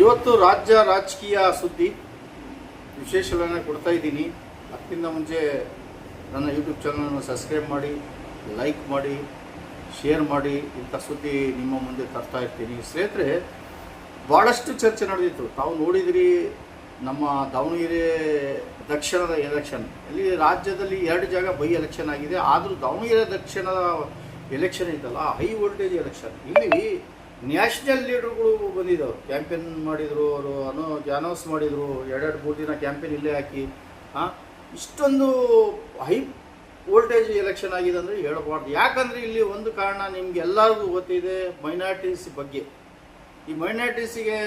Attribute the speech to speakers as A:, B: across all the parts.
A: ಇವತ್ತು ರಾಜ್ಯ ರಾಜಕೀಯ ಸುದ್ದಿ ವಿಶೇಷಗಳನ್ನು ಕೊಡ್ತಾ ಇದ್ದೀನಿ. ಅದಕ್ಕಿಂತ ಮುಂಚೆ ನನ್ನ ಯೂಟ್ಯೂಬ್ ಚಾನಲನ್ನು ಸಬ್ಸ್ಕ್ರೈಬ್ ಮಾಡಿ, ಲೈಕ್ ಮಾಡಿ, ಶೇರ್ ಮಾಡಿ. ಇಂಥ ಸುದ್ದಿ ನಿಮ್ಮ ಮುಂದೆ ತರ್ತಾ ಇರ್ತೀನಿ. ಸ್ನೇಹಿತರೆ, ಭಾಳಷ್ಟು ಚರ್ಚೆ ನಡೆದಿತ್ತು. ತಾವು ನೋಡಿದಿರಿ, ನಮ್ಮ ದಾವಣಗೆರೆ ದಕ್ಷಿಣದ ಎಲೆಕ್ಷನ್ ಇಲ್ಲಿ ರಾಜ್ಯದಲ್ಲಿ 2 ಜಾಗ ಬೈ ಎಲೆಕ್ಷನ್ ಆಗಿದೆ. ಆದರೂ ದಾವಣಗೆರೆ ದಕ್ಷಿಣದ ಎಲೆಕ್ಷನ್ ಇದ್ದಲ್ಲ, ಹೈ ವೋಲ್ಟೇಜ್ ಎಲೆಕ್ಷನ್. ಇಲ್ಲಿ ನ್ಯಾಷನಲ್ ಲೀಡರ್ಗಳು ಬಂದಿದ್ದವರು, ಕ್ಯಾಂಪೇನ್ ಮಾಡಿದರು, ಅವರು ಅನೌನ್ಸ್ ಮಾಡಿದರು. 2-3 ದಿನ ಕ್ಯಾಂಪೇನ್ ಇಲ್ಲೇ ಹಾಕಿ ಇಷ್ಟೊಂದು ಹೈ ವೋಲ್ಟೇಜ್ ಎಲೆಕ್ಷನ್ ಆಗಿದೆ ಅಂದರೆ ಹೇಳಬಾರ್ದು. ಯಾಕಂದರೆ ಇಲ್ಲಿ ಒಂದು ಕಾರಣ ನಿಮ್ಗೆ ಎಲ್ಲರಿಗೂ ಗೊತ್ತಿದೆ, ಮೈನಾರಿಟೀಸ್ ಬಗ್ಗೆ. ಈ ಮೈನಾರಿಟೀಸಿಗೆ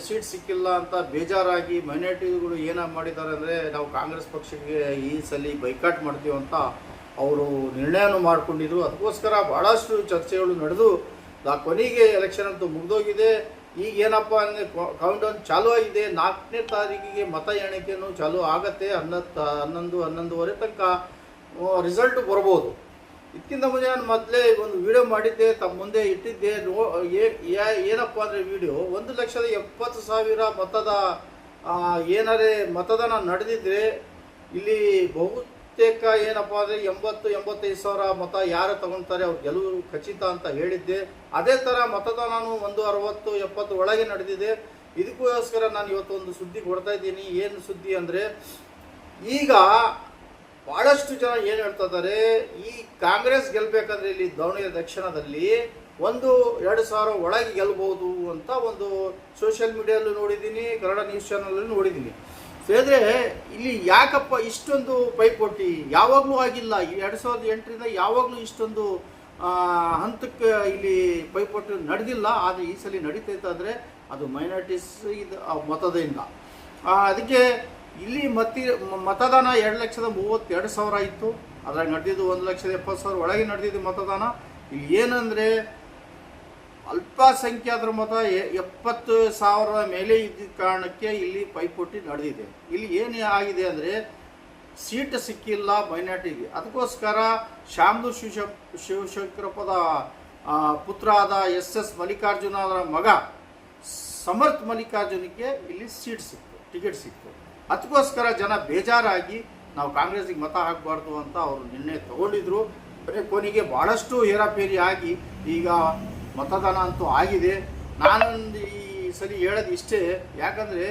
A: ಸೀಟ್ ಸಿಕ್ಕಿಲ್ಲ ಅಂತ ಬೇಜಾರಾಗಿ ಮೈನಾರಿಟಿಗಳು ಏನಾಗಿ ಮಾಡಿದ್ದಾರೆ ಅಂದರೆ, ನಾವು ಕಾಂಗ್ರೆಸ್ ಪಕ್ಷಕ್ಕೆ ಈ ಸಲ ಬೈಕಾಟ್ ಮಾಡ್ತೀವಿ ಅಂತ ಅವರು ನಿರ್ಣಯನೂ ಮಾಡಿಕೊಂಡಿದ್ರು. ಅದಕ್ಕೋಸ್ಕರ ಭಾಳಷ್ಟು ಚರ್ಚೆಗಳು ನಡೆದು ಕೊನೆಗೆ ಎಲೆಕ್ಷನ್ ಅಂತೂ ಮುಗಿದೋಗಿದೆ. ಈಗ ಏನಪ್ಪ ಅಂದರೆ ಕೌಂಟ್ ಡೌನ್ ಚಾಲೂ ಆಗಿದೆ. 4ನೇ ತಾರೀಕಿಗೆ ಮತ ಎಣಿಕೆಯೂ ಚಾಲೂ ಆಗತ್ತೆ. 11-11:30 ತನಕ ರಿಸಲ್ಟ್ ಬರ್ಬೋದು. ಇದಕ್ಕಿಂತ ಮುಂಚೆ ನಾನು ಮೊದಲೇ ಒಂದು ವಿಡಿಯೋ ಮಾಡಿದ್ದೆ, ತಮ್ಮ ಮುಂದೆ ಇಟ್ಟಿದ್ದೆ. ಏನಪ್ಪ ಅಂದರೆ ವಿಡಿಯೋ 1,70,000 ಮತದ ಏನಾರೇ ಮತದಾನ ನಡೆದಿದ್ರೆ ಇಲ್ಲಿ ಬಹುತೇಕ ಏನಪ್ಪ ಅಂದರೆ 80-85 ಸಾವಿರ ಮತ ಯಾರು ತಗೊಳ್ತಾರೆ ಅವ್ರು ಗೆಲುವು ಖಚಿತ ಅಂತ ಹೇಳಿದ್ದೆ. ಅದೇ ಥರ ಮತದಾನವೂ 60-70 ಒಳಗೆ ನಡೆದಿದೆ. ಇದಕ್ಕೋಸ್ಕರ ನಾನು ಇವತ್ತು ಒಂದು ಸುದ್ದಿ ಕೊಡ್ತಾ ಇದ್ದೀನಿ. ಏನು ಸುದ್ದಿ ಅಂದರೆ, ಈಗ ಭಾಳಷ್ಟು ಜನ ಏನು ಹೇಳ್ತಾ ಇದ್ದಾರೆ, ಈ ಕಾಂಗ್ರೆಸ್ ಗೆಲ್ಲಬೇಕಂದ್ರೆ ಇಲ್ಲಿ ದಾವಣಗೆರೆ ದಕ್ಷಿಣದಲ್ಲಿ 1-2 ಒಳಗೆ ಗೆಲ್ಬಹುದು ಅಂತ ಒಂದು ಸೋಷಿಯಲ್ ಮೀಡಿಯಲ್ಲೂ ನೋಡಿದ್ದೀನಿ, ಕನ್ನಡ ನ್ಯೂಸ್ ಚಾನಲಲ್ಲೂ ನೋಡಿದ್ದೀನಿ. ಸೇದ್ರೆ ಇಲ್ಲಿ ಯಾಕಪ್ಪ ಇಷ್ಟೊಂದು ಪೈಪೋಟಿ ಯಾವಾಗಲೂ ಆಗಿಲ್ಲ. ಈ 2008ರಿಂದ ಯಾವಾಗಲೂ ಇಷ್ಟೊಂದು ಹಂತಕ್ಕೆ ಇಲ್ಲಿ ಪೈಪೋಟಿ ನಡೆದಿಲ್ಲ. ಆದರೆ ಈ ಸಲ ನಡೀತೈತೆ ಅಂದರೆ ಅದು ಮೈನಾರಿಟೀಸ್ ಇದು ಮತದಿಂದ. ಅದಕ್ಕೆ ಇಲ್ಲಿ ಮತದಾನ 2,32,000 ಇತ್ತು. ಅದ್ರಾಗ ನಡೆದಿದ್ದು 1,70,000 ಒಳಗೆ ನಡೆದಿದ್ದು ಮತದಾನ. ಇಲ್ಲಿ ಏನಂದರೆ ಅಲ್ಪಸಂಖ್ಯಾತರ ಮತ 70,000 ಮೇಲೆ ಇದ್ದಿದ್ದ ಕಾರಣಕ್ಕೆ ಇಲ್ಲಿ ಪೈಪೋಟಿ ನಡೆದಿದೆ. ಇಲ್ಲಿ ಏನು ಆಗಿದೆ ಅಂದರೆ ಸೀಟ್ ಸಿಕ್ಕಿಲ್ಲ ಮೈನಾರಿಟಿಗೆ. ಅದಕ್ಕೋಸ್ಕರ ಶಾಮನೂರು ಶಿವಶಂಕರಪ್ಪದ ಪುತ್ರ ಆದ SS ಮಲ್ಲಿಕಾರ್ಜುನ ಅವರ ಮಗ ಸಮರ್ಥ್ ಮಲ್ಲಿಕಾರ್ಜುನಿಗೆ ಇಲ್ಲಿ ಸೀಟ್ ಸಿಕ್ತು, ಟಿಕೆಟ್ ಸಿಕ್ತು. ಅದಕ್ಕೋಸ್ಕರ ಜನ ಬೇಜಾರಾಗಿ ನಾವು ಕಾಂಗ್ರೆಸ್ಸಿಗೆ ಮತ ಹಾಕಬಾರ್ದು ಅಂತ ಅವರು ನಿರ್ಣಯ ತಗೊಂಡಿದ್ರು. ಕೊನೆಗೆ ಭಾಳಷ್ಟು ಹೇರಾಫೇರಿ ಆಗಿ ಈಗ ಮತದಾನ ಅಂತೂ ಆಗಿದೆ. ನಾನೊಂದು ಈ ಸಲ ಹೇಳೋದು ಇಷ್ಟೇ, ಯಾಕಂದರೆ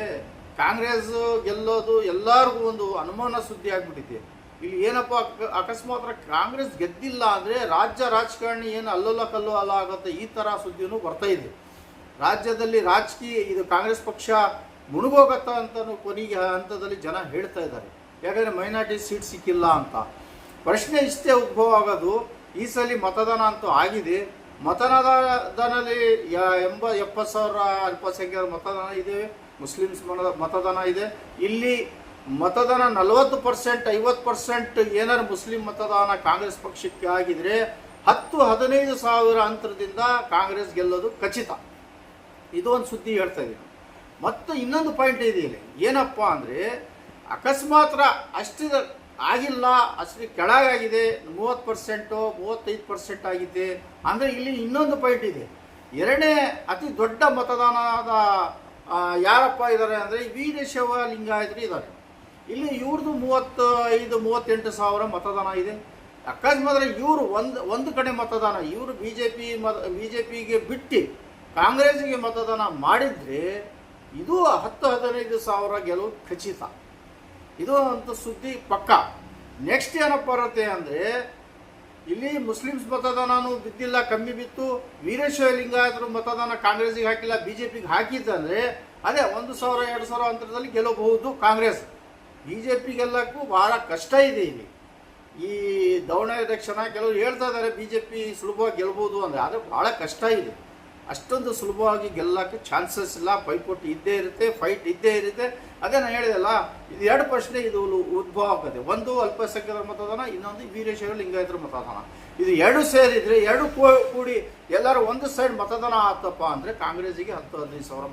A: ಕಾಂಗ್ರೆಸ್ ಗೆಲ್ಲೋದು ಎಲ್ಲರಿಗೂ ಒಂದು ಅನುಮಾನ ಸುದ್ದಿ ಆಗಿಬಿಟ್ಟಿದೆ. ಇಲ್ಲಿ ಏನಪ್ಪ ಅಕಸ್ಮಾತ್ ಕಾಂಗ್ರೆಸ್ ಗೆದ್ದಿಲ್ಲ ಅಂದರೆ ರಾಜ್ಯ ರಾಜಕಾರಣಿ ಏನು ಅಲ್ಲೋಲ ಕಲ್ಲು ಅಲ್ಲ ಆಗುತ್ತೆ, ಈ ಥರ ಸುದ್ದಿನೂ ಬರ್ತಾ ಇದೆ. ರಾಜ್ಯದಲ್ಲಿ ರಾಜಕೀಯ ಇದು ಕಾಂಗ್ರೆಸ್ ಪಕ್ಷ ಮುಳುಗೋಗತ್ತ ಅಂತಲೂ ಕೊನೆಗೆ ಹಂತದಲ್ಲಿ ಜನ ಹೇಳ್ತಾ ಇದ್ದಾರೆ. ಯಾಕಂದರೆ ಮೈನಾರಿಟಿ ಸೀಟ್ ಸಿಕ್ಕಿಲ್ಲ ಅಂತ. ಪ್ರಶ್ನೆ ಇಷ್ಟೇ ಉದ್ಭವ ಆಗೋದು, ಈ ಸಲ ಮತದಾನ ಅಂತೂ ಆಗಿದೆ. ಮತದಾನದಲ್ಲಿ 70,000 ಅಲ್ಪಸಂಖ್ಯಾತರ ಮತದಾನ ಇದೆ, ಮುಸ್ಲಿಮ್ಸ್ ಮತದಾನ ಇದೆ. ಇಲ್ಲಿ ಮತದಾನ 40%, 50% ಏನಾದ್ರು ಮುಸ್ಲಿಂ ಮತದಾನ ಕಾಂಗ್ರೆಸ್ ಪಕ್ಷಕ್ಕೆ ಆಗಿದ್ರೆ 10-15 ಸಾವಿರ ಅಂತರದಿಂದ ಕಾಂಗ್ರೆಸ್ ಗೆಲ್ಲೋದು ಖಚಿತ. ಇದು ಒಂದು ಸುದ್ದಿ ಹೇಳ್ತಾ ಇದ್ದೀನಿ. ಮತ್ತು ಇನ್ನೊಂದು ಪಾಯಿಂಟ್ ಇದೆ ಇಲ್ಲಿ, ಏನಪ್ಪ ಅಂದರೆ ಅಕಸ್ಮಾತ್ ಅಷ್ಟು ಆಗಿಲ್ಲ, ಅಷ್ಟು ಕೆಳಗಾಗಿದೆ, 30%, 35% ಆಗಿದೆ ಅಂದರೆ ಇಲ್ಲಿ ಇನ್ನೊಂದು ಪಾಯಿಂಟ್ ಇದೆ. 2ನೇ ಅತಿ ದೊಡ್ಡ ಮತದಾನದ ಯಾರಪ್ಪ ಇದ್ದಾರೆ ಅಂದರೆ ವೀರಶೈವ ಲಿಂಗಾಯತರು ಇದ್ದಾರೆ. ಇಲ್ಲಿ ಇವ್ರದ್ದು 35-38 ಸಾವಿರ ಮತದಾನ ಇದೆ. ಅಕಸ್ಮಾತ್ ಇವರು ಒಂದು ಕಡೆ ಮತದಾನ ಇವರು ಬಿಜೆಪಿಗೆ ಬಿಟ್ಟು ಕಾಂಗ್ರೆಸ್ಸಿಗೆ ಮತದಾನ ಮಾಡಿದರೆ ಇದು 10-15 ಸಾವಿರ ಗೆಲುವು ಖಚಿತ. ಇದು ಅಂತ ಸುದ್ದಿ ಪಕ್ಕ. ನೆಕ್ಸ್ಟ್ ಏನಪ್ಪ ಬರುತ್ತೆ ಅಂದರೆ, ಇಲ್ಲಿ ಮುಸ್ಲಿಮ್ಸ್ ಮತದಾನನೂ ಬಿದ್ದಿಲ್ಲ, ಕಮ್ಮಿ ಬಿತ್ತು. ವೀರಶೈವ ಲಿಂಗಾಯತರು ಮತದಾನ ಕಾಂಗ್ರೆಸ್ಸಿಗೆ ಹಾಕಿಲ್ಲ, ಬಿಜೆಪಿಗೆ ಹಾಕಿದ್ದಂದರೆ ಅದೇ 1,000-2,000 ಅಂತರದಲ್ಲಿ ಗೆಲ್ಲಬಹುದು ಕಾಂಗ್ರೆಸ್. ಬಿಜೆಪಿಗೆಲ್ಲಕ್ಕೂ ಭಾಳ ಕಷ್ಟ ಇದೆ ಇಲ್ಲಿ. ಈ ದಾವಣಗೆರೆ ದಕ್ಷಿಣ ಕೆಲವರು ಹೇಳ್ತಾ ಇದ್ದಾರೆ ಬಿಜೆಪಿ ಸುಲಭವಾಗಿ ಗೆಲ್ಬೋದು ಅಂದರೆ, ಆದರೆ ಭಾಳ ಕಷ್ಟ ಇದೆ. ಅಷ್ಟೊಂದು ಸುಲಭವಾಗಿ ಗೆಲ್ಲಕ್ಕೆ ಚಾನ್ಸಸ್ ಇಲ್ಲ. ಪೈಪೋಟಿ ಇದ್ದೇ ಇರುತ್ತೆ, ಫೈಟ್ ಇದ್ದೇ ಇರುತ್ತೆ. ಅದೇ ನಾನು ಹೇಳಿದೆಲ್ಲ, ಇದು 2 ಪ್ರಶ್ನೆ ಇದು ಉದ್ಭವ ಆಗ್ತದೆ. ಒಂದು ಅಲ್ಪಸಂಖ್ಯಾತರ ಮತದಾನ, ಇನ್ನೊಂದು ವೀರಶೈವ ಲಿಂಗಾಯತರ ಮತದಾನ. ಇದು 2 ಸೇರಿದರೆ 2 ಕೂಡಿ ಎಲ್ಲರೂ ಒಂದು ಸೈಡ್ ಮತದಾನ ಆತಪ್ಪ ಅಂದರೆ ಕಾಂಗ್ರೆಸ್ಸಿಗೆ 10-15 ಸಾವಿರ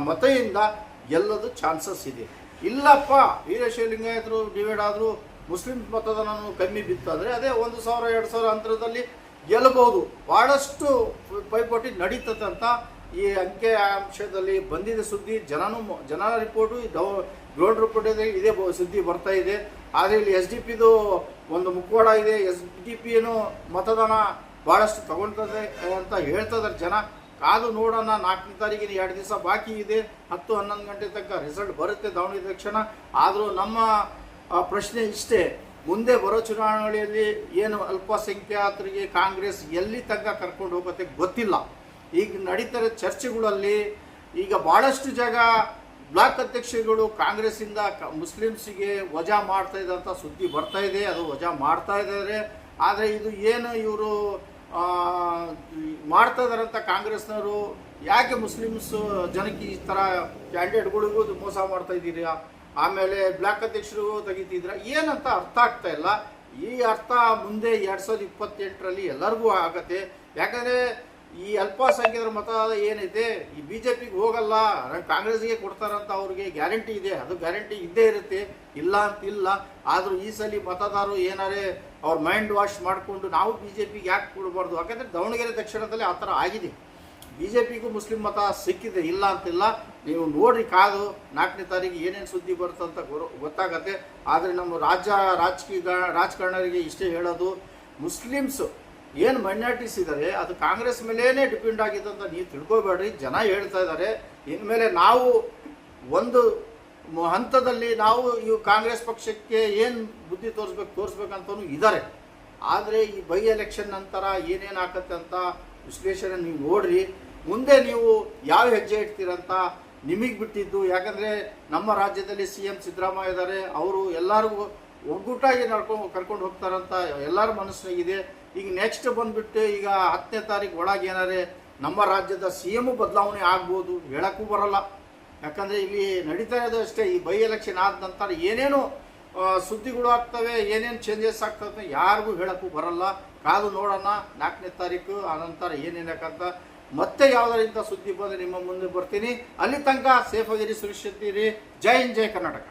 A: ಮತದಿಂದ ಗೆಲ್ಲೋದು ಚಾನ್ಸಸ್ ಇದೆ. ಇಲ್ಲಪ್ಪ ವೀರಶೈವ ಲಿಂಗಾಯತರು ಡಿವೈಡ್ ಆದರೂ ಮುಸ್ಲಿಂ ಮತದಾನನೂ ಕಮ್ಮಿ ಬಿತ್ತಂದರೆ ಅದೇ 1,000-2,000 ಅಂತರದಲ್ಲಿ ಗೆಲ್ಲಬಹುದು. ಭಾಳಷ್ಟು ಪೈಪೋಟಿ ನಡೀತದೆ ಅಂತ ಈ ಅಂಕಿ ಅಂಶದಲ್ಲಿ ಬಂದಿದೆ ಸುದ್ದಿ, ಜನ ರಿಪೋರ್ಟು ಗ್ರೌಂಡ್ ರಿಪೋರ್ಟ್ ಇದೇ ಸುದ್ದಿ ಬರ್ತಾ ಇದೆ. ಆದರೆ ಇಲ್ಲಿ SDP ಒಂದು ಮುಖವಾಡ ಇದೆ. SDP ಮತದಾನ ಭಾಳಷ್ಟು ತಗೊಳ್ತದೆ ಅಂತ ಹೇಳ್ತಿದ್ದಾರೆ ಜನ. ಕಾದು ನೋಡೋಣ. 4ನೇ ತಾರೀಕಿನ 2 ದಿವಸ ಬಾಕಿ ಇದೆ. 10-11 ಗಂಟೆ ತನಕ ರಿಸಲ್ಟ್ ಬರುತ್ತೆ ದಾವಣಗೆರೆ ತಕ್ಷಣ. ಆದರೂ ನಮ್ಮ ಪ್ರಶ್ನೆ ಇಷ್ಟೇ, ಮುಂದೆ ಬರೋ ಚುನಾವಣೆಯಲ್ಲಿ ಏನು ಅಲ್ಪಸಂಖ್ಯಾತರಿಗೆ ಕಾಂಗ್ರೆಸ್ ಎಲ್ಲಿ ತನಕ ಕರ್ಕೊಂಡು ಹೋಗುತ್ತೆ ಗೊತ್ತಿಲ್ಲ. ಈಗ ನಡೀತಾರೆ ಚರ್ಚೆಗಳಲ್ಲಿ. ಈಗ ಭಾಳಷ್ಟು ಜಾಗ ಬ್ಲಾಕ್ ಅಧ್ಯಕ್ಷರುಗಳು ಕಾಂಗ್ರೆಸ್ಸಿಂದ ಮುಸ್ಲಿಮ್ಸಿಗೆ ವಜಾ ಮಾಡ್ತಾ ಇದ್ದಂಥ ಸುದ್ದಿ ಬರ್ತಾ ಇದೆ. ಅದು ವಜಾ ಮಾಡ್ತಾ ಇದ್ದಾರೆ. ಆದರೆ ಇದು ಏನು ಇವರು ಮಾಡ್ತಾ ಇದ್ದಾರಂತ ಕಾಂಗ್ರೆಸ್ನವರು, ಯಾಕೆ ಮುಸ್ಲಿಮ್ಸ್ ಜನಕ್ಕೆ ಈ ಥರ ಕ್ಯಾಂಡಿಡೇಟ್ಗಳಿಗೂ ಮೋಸ ಮಾಡ್ತಾ ಇದ್ದೀರಾ, ಆಮೇಲೆ ಬ್ಲಾಕ್ ಅಧ್ಯಕ್ಷರು ತೆಗಿತಿದ್ರ, ಏನಂತ ಅರ್ಥ ಆಗ್ತಾ ಇಲ್ಲ. ಈ ಅರ್ಥ ಮುಂದೆ 2028ರಲ್ಲಿ ಎಲ್ಲರಿಗೂ ಆಗತ್ತೆ. ಯಾಕಂದರೆ ಈ ಅಲ್ಪಸಂಖ್ಯಾತರ ಮತ ಏನೈತೆ ಈ BJPಗೆ ಹೋಗಲ್ಲ, ಕಾಂಗ್ರೆಸ್ಗೆ ಕೊಡ್ತಾರಂತ ಅವ್ರಿಗೆ ಗ್ಯಾರಂಟಿ ಇದೆ. ಅದು ಗ್ಯಾರಂಟಿ ಇದ್ದೇ ಇರುತ್ತೆ, ಇಲ್ಲ ಅಂತಿಲ್ಲ. ಆದರೂ ಈ ಸಲ ಮತದಾರರು ಏನಾರೇ ಅವ್ರ ಮೈಂಡ್ ವಾಶ್ ಮಾಡಿಕೊಂಡು ನಾವು BJPಗೆ ಯಾಕೆ ಕೊಡಬಾರ್ದು. ಯಾಕಂದರೆ ದಾವಣಗೆರೆ ದಕ್ಷಿಣದಲ್ಲಿ ಆ ಥರ ಆಗಿದೆ. BJPಗೂ ಮುಸ್ಲಿಂ ಮತ ಸಿಕ್ಕಿದೆ, ಇಲ್ಲ ಅಂತಿಲ್ಲ. ನೀವು ನೋಡ್ರಿ ಕಾದು 4ನೇ ತಾರೀಕು ಏನೇನು ಸುದ್ದಿ ಬರುತ್ತಂತ ಗೊತ್ತಾಗತ್ತೆ. ಆದರೆ ನಮ್ಮ ರಾಜಕಾರಣರಿಗೆ ಇಷ್ಟೇ ಹೇಳೋದು, ಮುಸ್ಲಿಮ್ಸ್ ಏನು ಮೈನಾರಿಟೀಸ್ ಇದ್ದಾರೆ ಅದು ಕಾಂಗ್ರೆಸ್ ಮೇಲೇ ಡಿಪೆಂಡ್ ಆಗಿದೆ ಅಂತ ನೀವು ತಿಳ್ಕೊಬೇಡ್ರಿ. ಜನ ಹೇಳ್ತಾ ಇದ್ದಾರೆ. ಇನ್ಮೇಲೆ ನಾವು ಒಂದು ಹಂತದಲ್ಲಿ ನಾವು ಇವು ಕಾಂಗ್ರೆಸ್ ಪಕ್ಷಕ್ಕೆ ಏನು ಬುದ್ಧಿ ತೋರಿಸ್ಬೇಕಂತನೂ ಇದ್ದಾರೆ. ಆದರೆ ಈ ಬೈ ಎಲೆಕ್ಷನ್ ನಂತರ ಏನೇನು ಆಕತ್ತೆ ಅಂತ ವಿಶ್ಲೇಷಣೆ ನೀವು ನೋಡ್ರಿ. ಮುಂದೆ ನೀವು ಯಾವ ಹೆಜ್ಜೆ ಇಡ್ತೀರಂತ ನಿಮಗೆ ಬಿಟ್ಟಿದ್ದು. ಯಾಕಂದರೆ ನಮ್ಮ ರಾಜ್ಯದಲ್ಲಿ CM ಸಿದ್ದರಾಮಯ್ಯ ಇದ್ದಾರೆ. ಅವರು ಎಲ್ಲರಿಗೂ ಒಗ್ಗೂಟಾಗಿ ಕರ್ಕೊಂಡು ಹೋಗ್ತಾರಂತ ಎಲ್ಲರ ಮನಸ್ಸಿನಾಗಿದೆ. ಈಗ ನೆಕ್ಸ್ಟ್ ಬಂದುಬಿಟ್ಟು ಈಗ 10ನೇ ತಾರೀಕು ಒಳಗೆ ಏನಾರೇ ನಮ್ಮ ರಾಜ್ಯದ CM ಬದಲಾವಣೆ ಆಗ್ಬೋದು, ಹೇಳಕ್ಕೂ ಬರಲ್ಲ. ಯಾಕಂದರೆ ಇಲ್ಲಿ ನಡೀತಾ ಇರೋದು ಅಷ್ಟೇ. ಈ ಬೈ ಎಲೆಕ್ಷನ್ ಆದ ನಂತರ ಏನೇನು ಸುದ್ದಿಗಳು ಆಗ್ತವೆ, ಏನೇನು ಚೇಂಜಸ್ ಆಗ್ತವೆ ಯಾರಿಗೂ ಹೇಳಕ್ಕೂ ಬರಲ್ಲ. ಕಾದು ನೋಡೋಣ 4ನೇ ತಾರೀಕು ಆನಂತರ ಏನೇನಕ್ಕಂತ. ಮತ್ತೆ ಯಾವುದರಿಂದ ಸುದ್ದಿ ಬಂದರೆ ನಿಮ್ಮ ಮುಂದೆ ಬರ್ತೀನಿ. ಅಲ್ಲಿ ತನಕ ಸೇಫ್ ಆಗಿರಿ, ಸುರಕ್ಷಿತ ಇರಿ. ಜೈ ಹಿಂದ್, ಜೈ ಕರ್ನಾಟಕ.